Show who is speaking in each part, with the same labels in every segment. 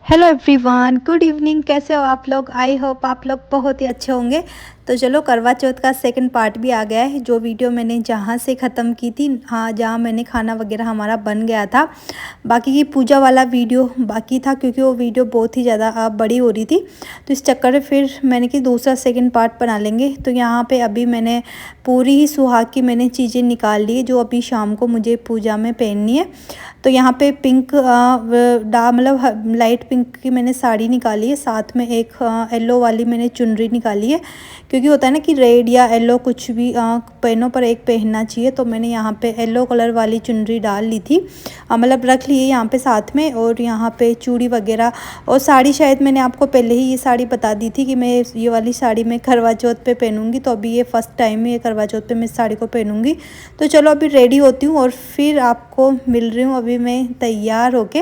Speaker 1: Hello everyone, good evening. कैसे हो आप लोग? आई होप आप लोग बहुत ही अच्छे होंगे। तो चलो, करवा चौथ का सेकंड पार्ट भी आ गया है। जो वीडियो मैंने जहाँ से ख़त्म की थी, हाँ, जहाँ मैंने खाना वगैरह हमारा बन गया था, बाकी की पूजा वाला वीडियो बाकी था, क्योंकि वो वीडियो बहुत ही ज़्यादा बड़ी हो रही थी। तो इस चक्कर में फिर मैंने कि दूसरा सेकंड पार्ट बना लेंगे। तो यहाँ पे अभी मैंने पूरी ही सुहाग की मैंने चीज़ें निकाल ली, जो अभी शाम को मुझे पूजा में पहननी है। तो यहाँ पे पिंक मतलब लाइट पिंक की मैंने साड़ी निकाली है, साथ में एक येलो वाली मैंने चुनरी निकाली है, क्योंकि होता है ना कि रेड या येलो कुछ भी पहनों पर एक पहनना चाहिए। तो मैंने यहाँ पे येलो कलर वाली चुनरी डाल ली थी, मतलब रख ली है यहाँ पे साथ में। और यहाँ पे चूड़ी वगैरह और साड़ी, शायद मैंने आपको पहले ही ये साड़ी बता दी थी कि मैं ये वाली साड़ी मैं करवा चौथ पे पहनूंगी। तो अभी ये फर्स्ट टाइम है ये करवा चौथ पे मैं इस साड़ी को पहनूंगी। तो चलो अभी रेडी होती हूँ और फिर आपको मिल रही हूँ। अभी मैं तैयार होके,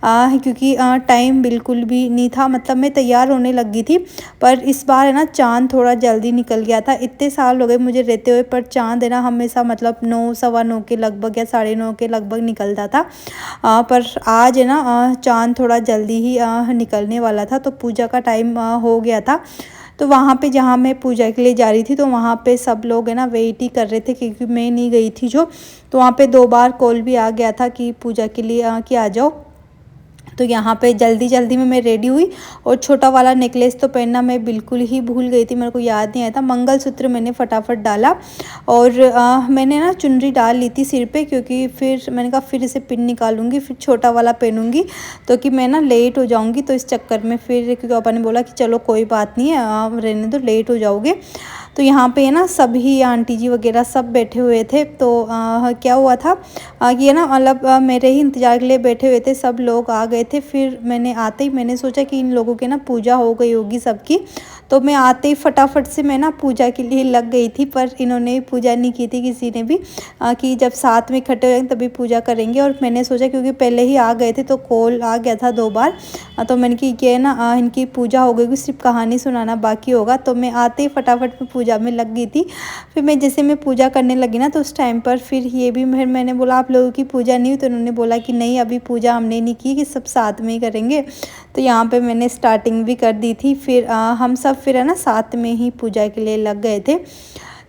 Speaker 1: क्योंकि टाइम बिल्कुल भी नहीं था, मतलब मैं तैयार होने लगी थी। पर इस बार है ना, चाँद थोड़ा जल्दी निकल गया था। इतने साल हो गए मुझे रहते हुए, पर चाँद है ना हमेशा मतलब 9 सवा 9 के लगभग या 9:30 के लगभग निकलता था। पर आज है ना, चाँद थोड़ा जल्दी ही निकलने वाला था। तो पूजा का टाइम हो गया था। तो वहाँ पे जहाँ मैं पूजा के लिए जा रही थी, तो वहाँ पे सब लोग है ना वेट ही कर रहे थे, क्योंकि मैं नहीं गई थी जो। तो वहाँ पे 2 बार कॉल भी आ गया था कि पूजा के लिए कि आ जाओ। तो यहाँ पे जल्दी जल्दी में मैं रेडी हुई। और छोटा वाला नेकलेस तो पहनना मैं बिल्कुल ही भूल गई थी, मेरे को याद नहीं आया था। मंगलसूत्र मैंने फटाफट डाला और मैंने ना चुनरी डाल ली थी सिर पे, क्योंकि फिर मैंने कहा फिर इसे पिन निकालूंगी, फिर छोटा वाला पहनूंगी, तो कि मैं ना लेट हो जाऊंगी। तो इस चक्कर में फिर, क्योंकि पापा ने बोला कि चलो कोई बात नहीं है, रहने दो, लेट हो जाओगे। तो यहाँ पे है ना सभी आंटी जी वगैरह सब बैठे हुए थे। तो क्या हुआ था कि है ना, मतलब मेरे ही इंतज़ार के लिए बैठे हुए थे, सब लोग आ गए थे। फिर मैंने आते ही मैंने सोचा कि इन लोगों के ना पूजा हो गई होगी सबकी। तो मैं आते ही फटाफट से मैं ना पूजा के लिए लग गई थी। पर इन्होंने पूजा नहीं की थी किसी ने भी, कि जब साथ में इकट्ठे हो तभी पूजा करेंगे। और मैंने सोचा, क्योंकि पहले ही आ गए थे तो कॉल आ गया था 2 बार। तो मैंने कि ये ना इनकी पूजा हो गई, सिर्फ कहानी सुनाना बाकी होगा। तो मैं आते ही फटाफट में पूजा में लग गई थी। फिर मैं जैसे मैं पूजा करने लगी ना, तो उस टाइम पर फिर ये भी मैंने बोला आप लोगों की पूजा नहीं हुई? तो उन्होंने बोला कि नहीं, अभी पूजा हमने नहीं की, कि सब साथ में ही करेंगे। तो यहाँ पे मैंने स्टार्टिंग भी कर दी थी। फिर हम सब फिर है ना साथ में ही पूजा के लिए लग गए थे।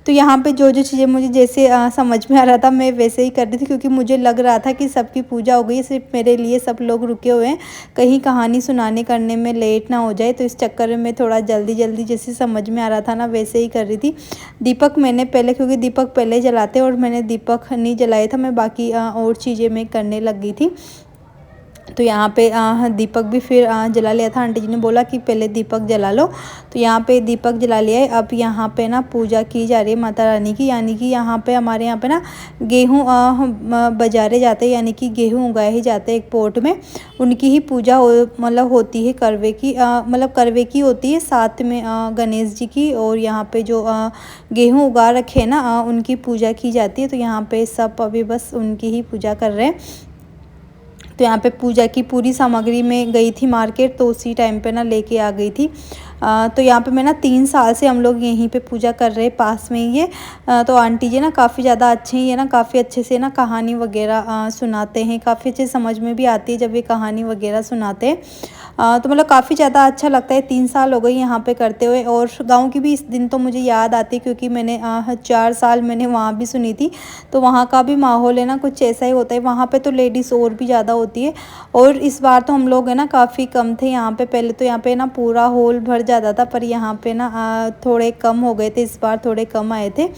Speaker 1: तो यहाँ पे जो जो चीज़ें मुझे जैसे समझ में आ रहा था, मैं वैसे ही कर रही थी, क्योंकि मुझे लग रहा था कि सबकी पूजा हो गई, सिर्फ मेरे लिए सब लोग रुके हुए हैं, कहीं कहानी सुनाने करने में लेट ना हो जाए। तो इस चक्कर में मैं थोड़ा जल्दी जल्दी जैसे समझ में आ रहा था ना, वैसे ही कर रही थी। दीपक मैंने पहले, क्योंकि दीपक पहले जलाते और मैंने दीपक नहीं जलाया था, मैं बाकी और चीज़ें मैं करने लग गई थी। तो यहाँ पे दीपक भी फिर जला लिया था। आंटी जी ने बोला कि पहले दीपक जला लो। तो यहाँ पे दीपक जला लिया है। अब यहाँ पे ना पूजा की जा रही है माता रानी की, यानी कि यहाँ पे हमारे यहाँ पे ना गेहूँ बजारे जाते हैं, यानी कि गेहूँ उगाए ही जाते हैं एक पोट में। उनकी ही पूजा मतलब होती है, करवे की, मतलब करवे की होती है, साथ में गणेश जी की। और यहाँ पे जो गेहूँ उगा रखे हैं ना, उनकी पूजा की जाती है। तो यहाँ पे सब अभी बस उनकी ही पूजा कर रहे हैं। तो यहाँ पे पूजा की पूरी सामग्री में गई थी मार्केट, तो उसी टाइम पे ना लेके आ गई थी। तो यहाँ पे मैं ना 3 साल से हम लोग यहीं पे पूजा कर रहे हैं, पास में ही है। तो आंटी जी ना काफ़ी ज़्यादा अच्छे ही है ना, काफ़ी अच्छे से ना कहानी वगैरह सुनाते हैं, काफ़ी अच्छे समझ में भी आती है जब ये कहानी वगैरह सुनाते हैं। तो मतलब काफ़ी ज़्यादा अच्छा लगता है। 3 साल हो गए यहाँ पे करते हुए। और गाँव की भी इस दिन तो मुझे याद आती है, क्योंकि मैंने 4 साल मैंने वहाँ भी सुनी थी। तो वहाँ का भी माहौल है ना कुछ ऐसा ही होता है। वहाँ पे तो लेडीज़ और भी ज़्यादा होती है। और इस बार तो हम लोग है ना काफ़ी कम थे यहाँ पे। पहले तो यहाँ पे ना पूरा हॉल भर जाता था, पर यहाँ पे ना थोड़े कम हो गए थे, इस बार थोड़े कम आए थे।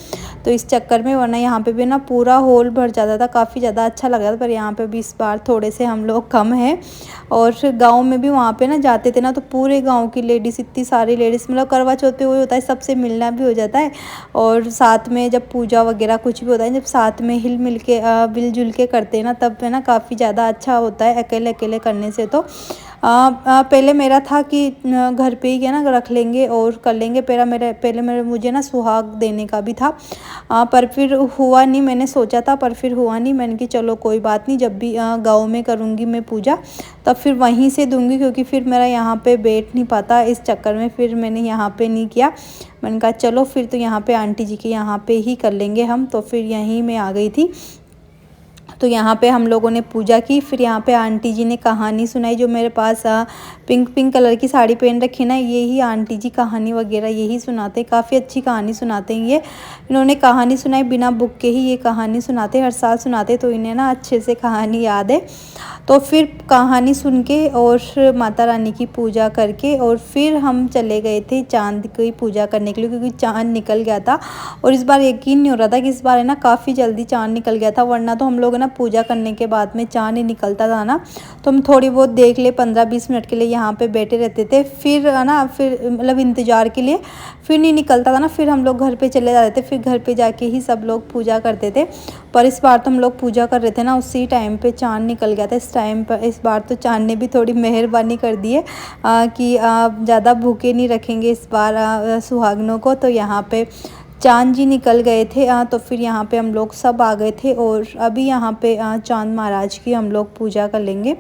Speaker 1: तो इस चक्कर में, वरना यहाँ पे भी ना पूरा हॉल भर जाता था, काफ़ी ज़्यादा अच्छा लग रहा था। पर यहाँ पे भी इस बार थोड़े से हम लोग कम हैं। और गाँव में भी वहाँ पे ना जाते थे ना, तो पूरे गाँव की लेडीज़, इतनी सारी लेडीज़, मतलब करवा चौथ पे वही होता है, सबसे मिलना भी हो जाता है। और साथ में जब पूजा वगैरह कुछ भी होता है, जब साथ में हिल मिल के मिलजुल के करते हैं ना, तब है ना काफ़ी ज़्यादा अच्छा होता है। अकेले अकेले करने से तो पहले मेरा था कि घर पे ही क्या ना रख लेंगे और कर लेंगे। पहले मेरे मुझे ना सुहाग देने का भी था, पर फिर हुआ नहीं। मैंने सोचा था पर फिर हुआ नहीं। मैंने कि चलो कोई बात नहीं, जब भी गाँव में करूँगी मैं पूजा, तब फिर वहीं से दूंगी, क्योंकि फिर मेरा यहाँ पे बैठ नहीं पाता। इस चक्कर में फिर मैंने यहाँ पे नहीं किया। मैंने कहा चलो फिर तो यहाँ पे आंटी जी के यहाँ पे ही कर लेंगे हम। तो फिर यहीं मैं आ गई थी। तो यहाँ पे हम लोगों ने पूजा की। फिर यहाँ पे आंटी जी ने कहानी सुनाई। जो मेरे पास पिंक पिंक कलर की साड़ी पहन रखी ना, यही आंटी जी कहानी वगैरह यही सुनाते, काफ़ी अच्छी कहानी सुनाते हैं ये। इन्होंने कहानी सुनाई, बिना बुक के ही ये कहानी सुनाते, हर साल सुनाते, तो इन्हें ना अच्छे से कहानी याद है। तो फिर कहानी सुन के और माता रानी की पूजा करके और फिर हम चले गए थे चाँद की पूजा करने के लिए, क्योंकि चाँद निकल गया था। और इस बार यकीन नहीं हो रहा था कि इस बार है ना काफ़ी जल्दी चाँद निकल गया था, वरना तो हम लोग ना पूजा करने के बाद में चाँद ही निकलता था ना, तो हम थोड़ी बहुत देख ले 15-20 मिनट के लिए यहाँ पे बैठे रहते थे, फिर है ना, फिर मतलब इंतज़ार के लिए, फिर नहीं निकलता था ना, फिर हम लोग घर पे चले जाते थे, फिर घर पे जाके ही सब लोग पूजा करते थे। पर इस बार तो हम लोग पूजा कर रहे थे ना, उसी टाइम पे चाँद निकल गया था। इस टाइम पर इस बार तो चाँद ने भी थोड़ी मेहरबानी कर दी है कि ज़्यादा भूखे नहीं रखेंगे इस बार सुहागनों को। तो यहाँ पे चाँद जी निकल गए थे, तो फिर यहाँ पे हम लोग सब आ गए थे और अभी यहाँ पे चाँद महाराज की हम लोग पूजा कर लेंगे।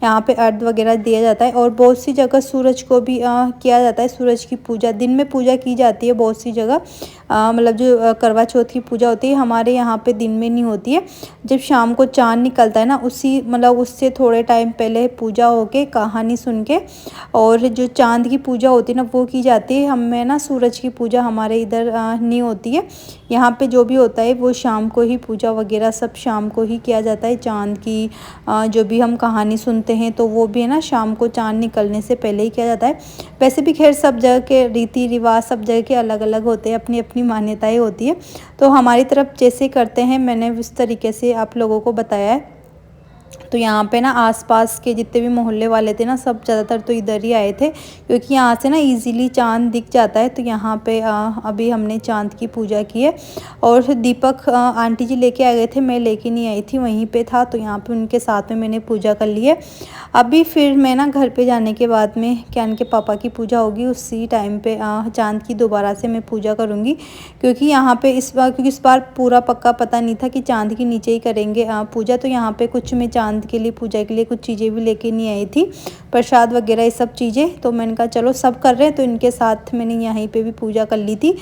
Speaker 1: यहाँ पे अर्घ वगैरह दिया जाता है और बहुत सी जगह सूरज को भी किया जाता है। सूरज की पूजा दिन में पूजा की जाती है बहुत सी जगह, मतलब जो करवा चौथ की पूजा होती है, हमारे यहाँ पे दिन में नहीं होती है। जब शाम को चाँद निकलता है ना, उसी मतलब उससे थोड़े टाइम पहले पूजा होके कहानी सुन के और जो चाँद की पूजा होती है ना वो की जाती है। हमें ना सूरज की पूजा हमारे इधर नहीं होती है। यहाँ पे जो भी होता है वो शाम को ही, पूजा वगैरह सब शाम को ही किया जाता है। चाँद की जो भी हम कहानी सुनते हैं तो वो भी है ना शाम को चाँद निकलने से पहले ही किया जाता है। वैसे भी खैर सब जगह के रीति रिवाज सब जगह के अलग अलग होते हैं, अपनी अपनी मान्यताएं होती है। तो हमारी तरफ जैसे करते हैं मैंने उस तरीके से आप लोगों को बताया है। तो यहाँ पे ना आसपास के जितने भी मोहल्ले वाले थे ना, सब ज़्यादातर तो इधर ही आए थे, क्योंकि यहाँ से ना इजीली चाँद दिख जाता है। तो यहाँ पे अभी हमने चाँद की पूजा की है और दीपक आंटी जी लेके आ गए थे, मैं लेके नहीं आई थी, वहीं पे था, तो यहाँ पे उनके साथ में मैंने पूजा कर ली है। अभी फिर मैं ना घर पे जाने के बाद में कैन के पापा की पूजा होगी, उसी टाइम पे चाँद की दोबारा से मैं पूजा करूँगी, क्योंकि यहाँ पे क्योंकि इस बार पूरा पक्का पता नहीं था कि चाँद के नीचे ही करेंगे पूजा। तो यहाँ पे कुछ मैं चाँद के लिए पूजा के लिए कुछ चीज़ें भी लेके नहीं आई थी, प्रसाद वगैरह ये सब चीज़ें। तो मैंने कहा चलो सब कर रहे हैं तो इनके साथ मैंने यहीं पे भी पूजा कर ली थी।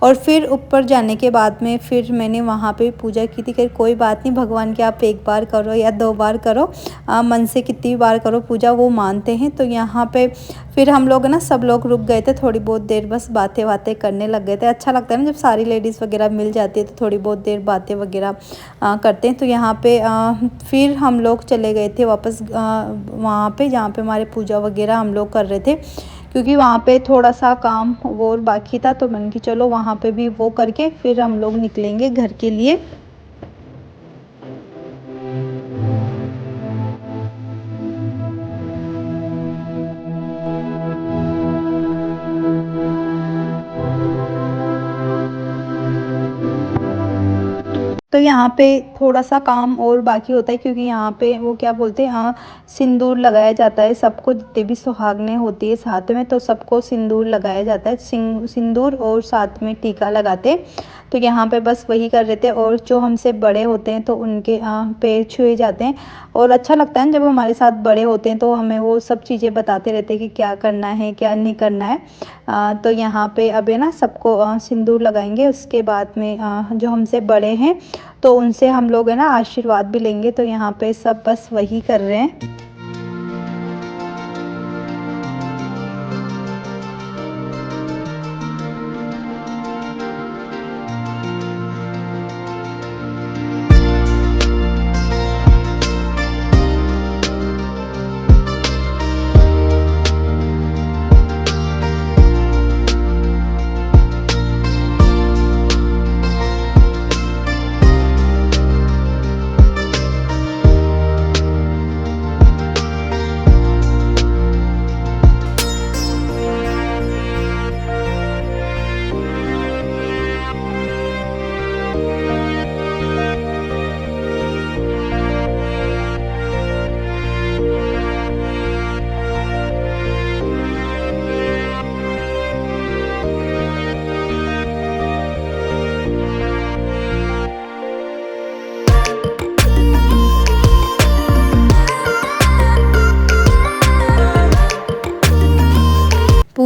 Speaker 1: और फिर ऊपर जाने के बाद में फिर मैंने वहाँ पे पूजा की थी कि कोई बात नहीं, भगवान के आप एक बार करो या 2 बार करो, मन से कितनी बार करो पूजा, वो मानते हैं। तो यहाँ पे फिर हम लोग ना सब लोग रुक गए थे थोड़ी बहुत देर, बस बातें बातें करने लग गए थे। अच्छा लगता है ना जब सारी लेडीज़ वगैरह मिल जाती है तो थोड़ी बहुत देर बातें वगैरह करते हैं। तो यहाँ पे फिर हम लोग चले गए थे वापस वहाँ पे जहाँ पे हमारे पूजा वगैरह हम लोग कर रहे थे, क्योंकि वहाँ पे थोड़ा सा काम वो और बाकी था। तो मैंने कि चलो वहाँ पे भी वो करके फिर हम लोग निकलेंगे घर के लिए। तो यहाँ पे थोड़ा सा काम और बाकी होता है, क्योंकि यहाँ पे वो क्या बोलते हैं, हाँ, सिंदूर लगाया जाता है सबको, जितने भी सुहागनें होती है साथ में, तो सबको सिंदूर लगाया जाता है, सिंदूर और साथ में टीका लगाते हैं। तो यहाँ पे बस वही कर रहे थे। और जो हमसे बड़े होते हैं तो उनके पैर छुए जाते हैं, और अच्छा लगता है जब हमारे साथ बड़े होते हैं तो हमें वो सब चीज़ें बताते रहते हैं कि क्या करना है क्या नहीं करना है। तो यहाँ पे अब है ना सबको सिंदूर लगाएंगे, उसके बाद में जो हमसे बड़े हैं तो उनसे हम लोग है ना आशीर्वाद भी लेंगे। तो यहाँ पे सब बस वही कर रहे हैं।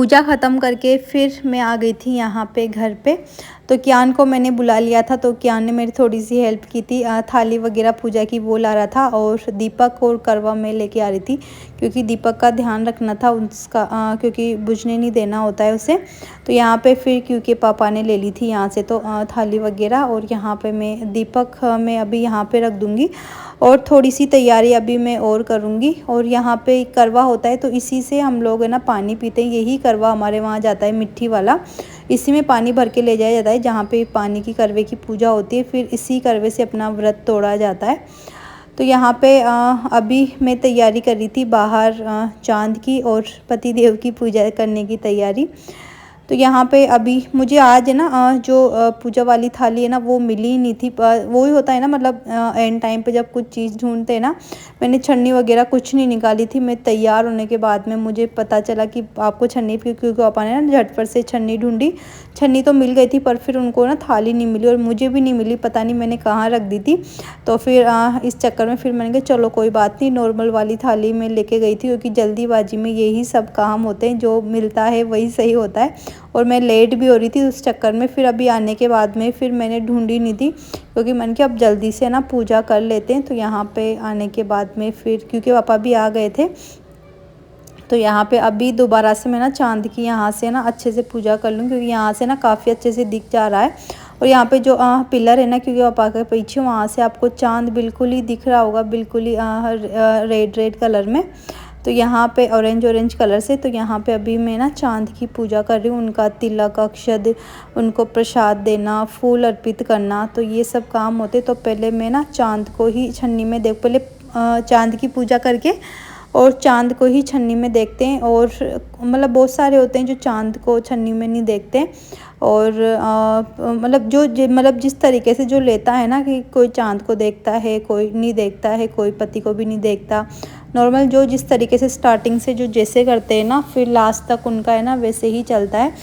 Speaker 1: पूजा ख़त्म करके फिर मैं आ गई थी यहाँ पे घर पे। तो कियान को मैंने बुला लिया था, तो कियान ने मेरी थोड़ी सी हेल्प की थी। थाली वगैरह पूजा की वो ला रहा था और दीपक और करवा मैं लेके आ रही थी, क्योंकि दीपक का ध्यान रखना था उसका, क्योंकि बुझने नहीं देना होता है उसे। तो यहाँ पे फिर क्योंकि पापा ने ले ली थी यहाँ से तो थाली वगैरह, और यहाँ पे मैं दीपक मैं अभी यहाँ पे रख दूँगी और थोड़ी सी तैयारी अभी मैं और करूँगी। और यहाँ पे करवा होता है तो इसी से हम लोग है ना पानी पीते हैं। यही करवा हमारे वहाँ जाता है मिट्टी वाला, इसी में पानी भर के ले जाया जाता है जहाँ पे पानी की करवे की पूजा होती है। फिर इसी करवे से अपना व्रत तोड़ा जाता है। तो यहाँ पे अभी मैं तैयारी कर रही थी बाहर चांद की और पति देव की पूजा करने की तैयारी। तो यहाँ पे अभी मुझे आज है ना जो पूजा वाली थाली है ना वो मिली ही नहीं थी। वो ही होता है ना, मतलब एंड टाइम पे जब कुछ चीज़ ढूंढते हैं ना। मैंने छन्नी वगैरह कुछ नहीं निकाली थी। मैं तैयार होने के बाद में मुझे पता चला कि आपको छन्नी, क्योंकि पापा ने ना झटपट से छन्नी ढूंढी। छन्नी तो मिल गई थी पर फिर उनको ना थाली नहीं मिली और मुझे भी नहीं मिली, पता नहीं मैंने कहाँ रख दी थी। तो फिर इस चक्कर में फिर मैंने कहा चलो कोई बात नहीं, नॉर्मल वाली थाली में लेके गई थी, क्योंकि जल्दीबाजी में यही सब काम होते हैं, जो मिलता है वही सही होता है। और मैं लेट भी हो रही थी उस चक्कर में। फिर अभी आने के बाद में फिर मैंने ढूंढी नहीं थी, क्योंकि मैंने कहा अब जल्दी से ना पूजा कर लेते हैं। तो यहाँ पे आने के बाद में फिर क्योंकि पापा भी आ गए थे, तो यहाँ पे अभी दोबारा से मैं ना चांद की यहाँ से ना अच्छे से पूजा कर लूँ, क्योंकि यहाँ से ना काफ़ी अच्छे से दिख जा रहा है। और यहाँ पे जो पिलर है ना, क्योंकि पापा के पीछे, वहाँ से आपको चांद बिल्कुल ही दिख रहा होगा, बिल्कुल ही रेड कलर में। तो यहाँ पे ऑरेंज कलर से। तो यहाँ पे अभी मैं ना चांद की पूजा कर रही हूँ, उनका तिलक अक्षत, उनको प्रसाद देना, फूल अर्पित करना, तो ये सब काम होते। तो पहले मैं ना चांद को ही छन्नी में देख, पहले चांद की पूजा करके और चांद को ही छन्नी में देखते हैं। और मतलब बहुत सारे होते हैं जो चांद को छन्नी में नहीं देखते। और मतलब मतलब जिस तरीके से जो लेता है ना, कि कोई चांद को देखता है, कोई नहीं देखता है, कोई पति को भी नहीं देखता। नॉर्मल जो जिस तरीके से स्टार्टिंग से जो जैसे करते हैं ना, फिर लास्ट तक उनका है ना वैसे ही चलता है।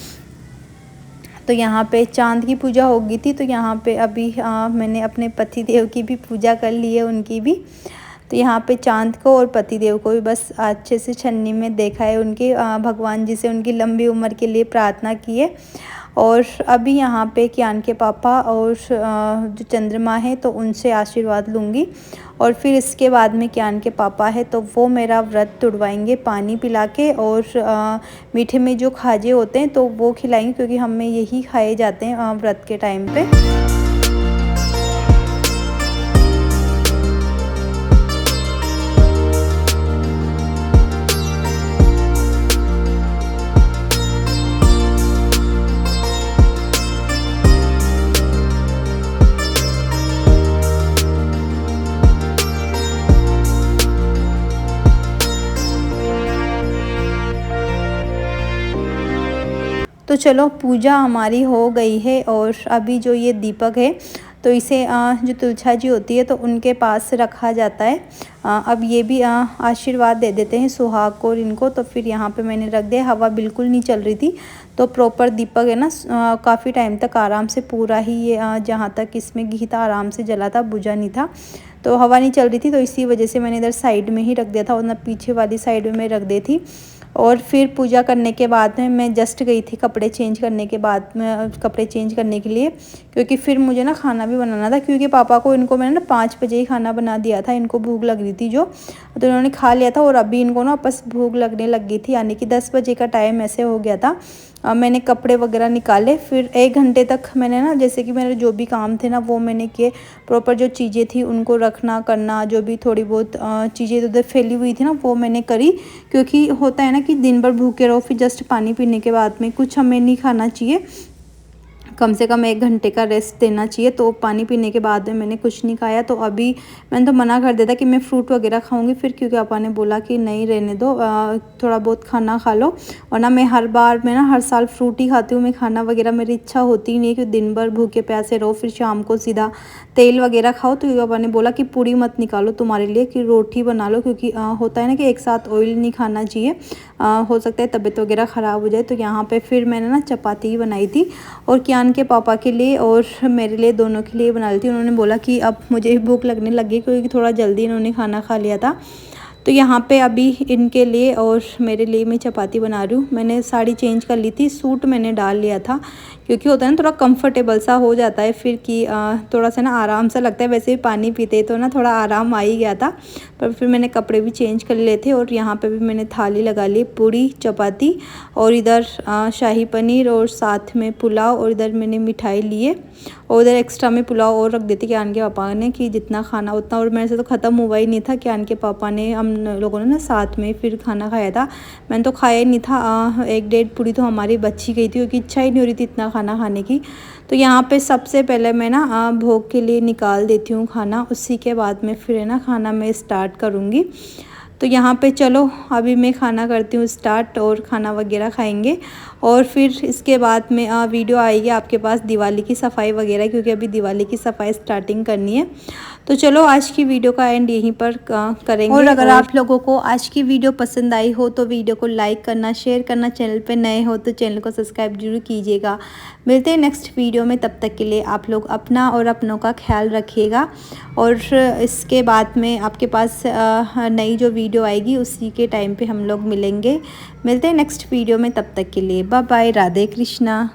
Speaker 1: तो यहाँ पे चांद की पूजा हो गई थी। तो यहाँ पे अभी मैंने अपने पति देव की भी पूजा कर ली है, उनकी भी। तो यहाँ पे चांद को और पति देव को भी बस अच्छे से छन्नी में देखा है, उनके भगवान जी से उनकी लंबी उम्र के लिए प्रार्थना की है। और अभी यहाँ पे कियान के पापा और जो चंद्रमा है तो उनसे आशीर्वाद लूँगी। और फिर इसके बाद में कियान के पापा है तो वो मेरा व्रत तुड़वाएंगे पानी पिला के, और मीठे में जो खाजे होते हैं तो वो खिलाएंगे, क्योंकि हमें यही खाए जाते हैं व्रत के टाइम पे। तो चलो पूजा हमारी हो गई है। और अभी जो ये दीपक है तो इसे जो तुलसा जी होती है तो उनके पास रखा जाता है। अब ये भी आशीर्वाद दे देते हैं सुहाग को और इनको। तो फिर यहाँ पे मैंने रख दिया। हवा बिल्कुल नहीं चल रही थी, तो प्रॉपर दीपक है ना काफ़ी टाइम तक आराम से पूरा ही ये जहाँ तक इसमें घी था आराम से जला था, बुझा नहीं था। तो हवा नहीं चल रही थी, तो इसी वजह से मैंने इधर साइड में ही रख दिया था, और ना पीछे वाली साइड में मैं रख दी थी। और फिर पूजा करने के बाद में मैं जस्ट गई थी कपड़े चेंज करने के बाद में, कपड़े चेंज करने के लिए, क्योंकि फिर मुझे ना खाना भी बनाना था। क्योंकि पापा को इनको मैंने ना 5 बजे ही खाना बना दिया था, इनको भूख लग रही थी जो, तो इन्होंने खा लिया था। और अभी इनको ना बस भूख लगने लग गई थी, यानी कि 10 बजे का टाइम ऐसे हो गया था। मैंने कपड़े वगैरह निकाले, फिर 1 घंटे तक मैंने ना जैसे कि मेरे जो भी काम थे ना वो मैंने किए। प्रॉपर जो चीज़ें थी उनको रखना करना, जो भी थोड़ी बहुत चीज़ें उधर फैली हुई थी ना वो मैंने करी। क्योंकि होता है ना कि दिन भर भूखे रहो, फिर जस्ट पानी पीने के बाद में कुछ हमें नहीं खाना चाहिए, कम से कम 1 घंटे का रेस्ट देना चाहिए। तो पानी पीने के बाद में मैंने कुछ नहीं खाया। तो अभी मैंने तो मना कर दिया था कि मैं फ्रूट वगैरह खाऊंगी फिर, क्योंकि पापा ने बोला कि नहीं रहने दो, थोड़ा बहुत खाना खा लो। वरना मैं हर साल फ्रूट ही खाती हूँ, मैं खाना वगैरह मेरी इच्छा होती ही नहीं है कि दिन भर भूखे प्यासे रहो, फिर शाम को सीधा तेल वगैरह खाओ। तो पापा ने बोला कि पूड़ी मत निकालो तुम्हारे लिए, कि रोटी बना लो, क्योंकि होता है ना कि एक साथ ऑयल नहीं खाना चाहिए, हो सकता है तबीयत वगैरह ख़राब हो जाए। तो यहाँ पे फिर मैंने ना चपाती ही बनाई थी, और कियान के पापा के लिए और मेरे लिए, दोनों के लिए बना ली थी। उन्होंने बोला कि अब मुझे भूख लगने लगी, क्योंकि थोड़ा जल्दी इन्होंने खाना खा लिया था। तो यहाँ पे अभी इनके लिए और मेरे लिए मैं चपाती बना रही हूँ। मैंने साड़ी चेंज कर ली थी, सूट मैंने डाल लिया था क्योंकि होता है ना थोड़ा कंफर्टेबल सा हो जाता है फिर कि थोड़ा सा ना आराम सा लगता है। वैसे भी पानी पीते तो ना थोड़ा आराम आ ही गया था, पर फिर मैंने कपड़े भी चेंज कर लिए थे। और यहाँ पे भी मैंने थाली लगा ली, पूरी चपाती और इधर शाही पनीर और साथ में पुलाव, और इधर मैंने मिठाई लिए और उधर एक्स्ट्रा में पुलाव और रख देती कियान के पापा ने कि जितना खाना उतना। और मेरे से तो ख़त्म हुआ ही नहीं था, कियान के पापा ने हम लोगों ने ना साथ में फिर खाना खाया था। मैंने तो खाया ही नहीं था, 1-1.5 पूरी तो हमारी बची गई थी क्योंकि इच्छा ही नहीं हो रही थी इतना खाना खाने की। तो यहाँ पे सबसे पहले मैं ना भोग के लिए निकाल देती हूँ खाना, उसी के बाद में फिर है ना खाना मैं स्टार्ट करूँगी। तो यहाँ पे चलो अभी मैं खाना करती हूँ स्टार्ट और खाना वगैरह खाएंगे। और फिर इसके बाद में वीडियो आएगी आपके पास दिवाली की सफाई वगैरह, क्योंकि अभी दिवाली की सफाई स्टार्टिंग करनी है। तो चलो आज की वीडियो का एंड यहीं पर करेंगे। और अगर आप लोगों को आज की वीडियो पसंद आई हो तो वीडियो को लाइक करना, शेयर करना, चैनल पे नए हो तो चैनल को सब्सक्राइब जरूर कीजिएगा। मिलते हैं नेक्स्ट वीडियो में, तब तक के लिए आप लोग अपना और अपनों का ख्याल रखिएगा। और इसके बाद में आपके पास नई जो वीडियो आएगी उसी के टाइम पे हम लोग मिलेंगे। मिलते हैं नेक्स्ट वीडियो में, तब तक के लिए बाय बाय, राधे कृष्णा।